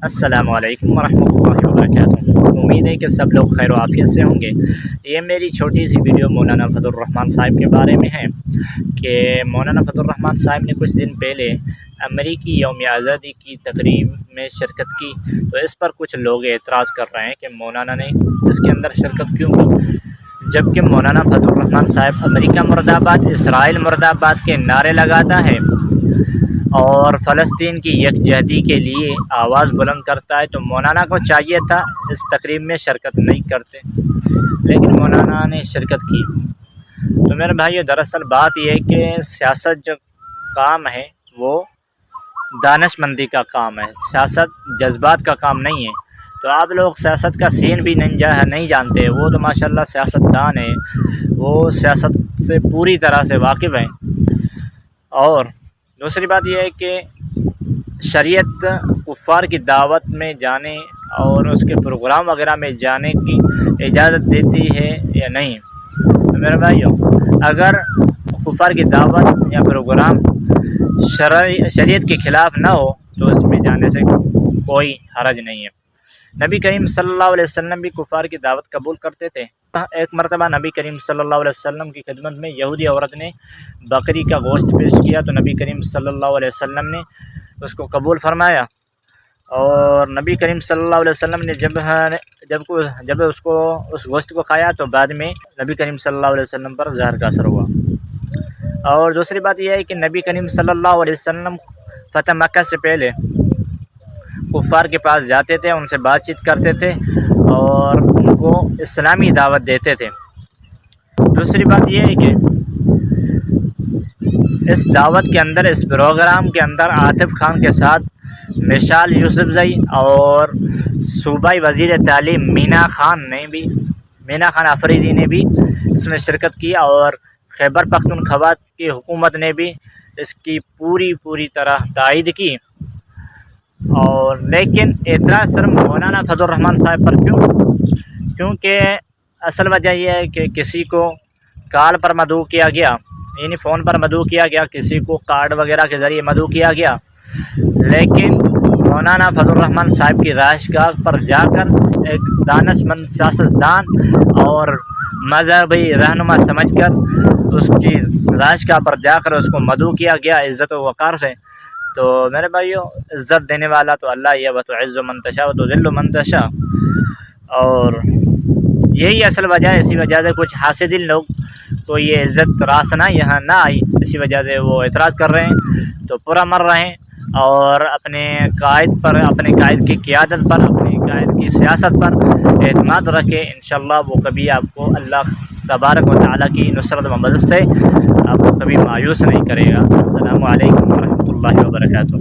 السلام علیکم ورحمۃ اللہ وبرکاتہ۔ امید ہے کہ سب لوگ خیر و عافیت سے ہوں گے۔ یہ میری چھوٹی سی ویڈیو مولانا فضل الرحمان صاحب کے بارے میں ہے کہ مولانا فضل الرحمان صاحب نے کچھ دن پہلے امریکی یوم آزادی کی تقریب میں شرکت کی، تو اس پر کچھ لوگ اعتراض کر رہے ہیں کہ مولانا نے اس کے اندر شرکت کیوں کی، جبکہ مولانا فضل الرحمان صاحب امریکہ مرد آباد، اسرائیل مرد آباد کے نعرے لگاتا ہے اور فلسطین کی یکجہتی کے لیے آواز بلند کرتا ہے، تو مولانا کو چاہیے تھا اس تقریب میں شرکت نہیں کرتے، لیکن مولانا نے شرکت کی۔ تو میرے بھائیو، دراصل بات یہ ہے کہ سیاست جو کام ہے وہ دانش مندی کا کام ہے، سیاست جذبات کا کام نہیں ہے۔ تو آپ لوگ سیاست کا سین بھی نہیں جانتے، وہ تو ماشاءاللہ سیاست دان ہے، وہ سیاست سے پوری طرح سے واقف ہیں۔ اور دوسری بات یہ ہے کہ شریعت کفار کی دعوت میں جانے اور اس کے پروگرام وغیرہ میں جانے کی اجازت دیتی ہے یا نہیں۔ تو میرے بھائیو، اگر کفار کی دعوت یا پروگرام شریعت کے خلاف نہ ہو تو اس میں جانے سے کوئی حرج نہیں ہے۔ نبی کریم صلی اللہ علیہ وسلم بھی کفار کی دعوت قبول کرتے تھے۔ ایک مرتبہ نبی کریم صلی اللہ علیہ وسلم کی خدمت میں یہودی عورت نے بکری کا گوشت پیش کیا، تو نبی کریم صلی اللہ علیہ وسلم نے اس کو قبول فرمایا، اور نبی کریم صلی اللہ علیہ وسلم نے جب اس گوشت کو کھایا تو بعد میں نبی کریم صلی اللہ علیہ وسلم پر زہر کا اثر ہوا۔ اور دوسری بات یہ ہے کہ نبی کریم صلی اللہ علیہ وسلم فتح مکہ سے پہلے کفار کے پاس جاتے تھے، ان سے بات چیت کرتے تھے اور ان کو اسلامی دعوت دیتے تھے۔ دوسری بات یہ ہے کہ اس دعوت کے اندر، اس پروگرام کے اندر عاطف خان کے ساتھ مشال یوسفزئی اور صوبائی وزیر تعلیم مینا خان آفریدی نے بھی اس میں شرکت کی، اور خیبر پختونخوا کی حکومت نے بھی اس کی پوری طرح تائید کی۔ اور لیکن اعتراض صرف مولانا فضل الرحمان صاحب پر کیونکہ اصل وجہ یہ ہے کہ کسی کو کال پر مدعو کیا گیا، یعنی فون پر مدعو کیا گیا، کسی کو کارڈ وغیرہ کے ذریعے مدعو کیا گیا، لیکن مولانا فضل الرحمان صاحب کی رہائش گاہ پر جا کر ایک دانش مند سیاستدان اور مذہبی رہنما سمجھ کر اس کی رہائش گاہ پر جا کر اس کو مدعو کیا گیا عزت و وقار سے۔ تو میرے بھائیو، عزت دینے والا تو اللہ ہی ہے، وتعز من تشاء وتذل من تشاء، اور یہی اصل وجہ ہے۔ اسی وجہ سے کچھ حاسدین لوگ کو یہ عزت راسنا یہاں نہ آئی، اسی وجہ سے وہ اعتراض کر رہے ہیں، تو پورا مر رہے ہیں اور اپنے قائد پر، اپنے قائد کی قیادت پر، اپنے قائد کی سیاست پر اعتماد رکھے۔ انشاءاللہ وہ کبھی آپ کو اللہ تبارک و تعالیٰ کی نصرت و مدد سے آپ کو کبھی مایوس نہیں کرے گا۔ السلام علیکم ورحمۃ اللہ وبرکاتہ۔